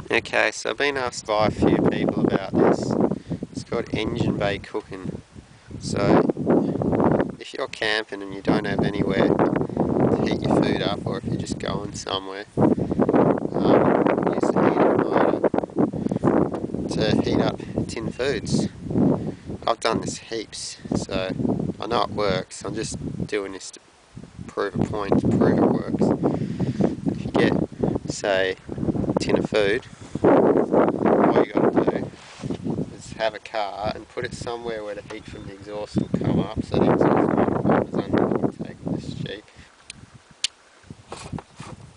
Okay, so I've been asked by a few people about this. It's called engine bay cooking. So if you're camping and you don't have anywhere to heat your food up, or if you're just going somewhere, use the heating motor to heat up tin foods. I've done this heaps, so I know it works. I'm just doing this to prove a point, to prove it works. If you get, say, a tin of food, all you got to do is have a car and put it somewhere where the heat from the exhaust will come up, so the exhaust comes under the intake of this Jeep.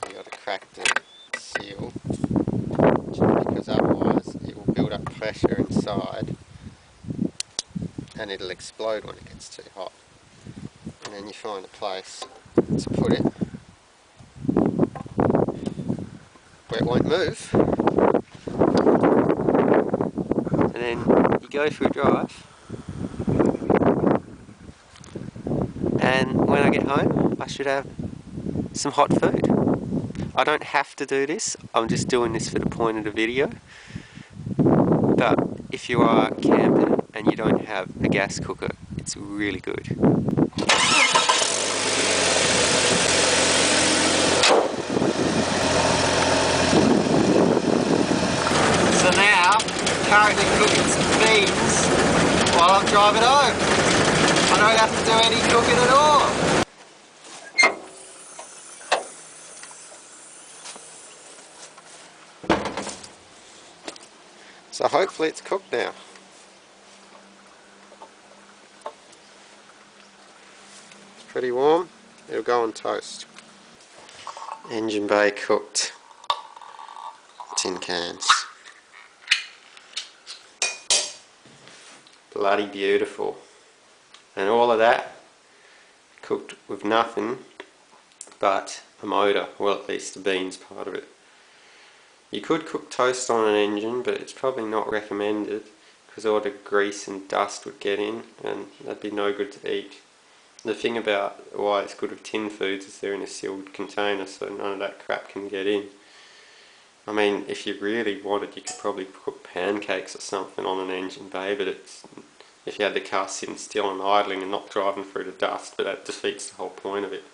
You got to crack the seal, because otherwise it will build up pressure inside and it'll explode when it gets too hot. And then you find a place to put it where it won't move, and then you go for a drive, and when I get home I should have some hot food. I don't have to do this, I'm just doing this for the point of the video. But if you are camping and you don't have a gas cooker, it's really good. So now, currently cooking some beans while I'm driving home. I don't have to do any cooking at all. So hopefully it's cooked now. It's pretty warm, it'll go on toast. Engine bay cooked tin cans. Bloody beautiful. And all of that cooked with nothing but a motor, well at least the beans part of it. You could cook toast on an engine, but it's probably not recommended because all the grease and dust would get in and that'd be no good to eat. The thing about why it's good with tin foods is they're in a sealed container, so none of that crap can get in. I mean, if you really wanted, you could probably cook pancakes or something on an engine bay, but if you had the car sitting still and idling and not driving through the dust, but that defeats the whole point of it.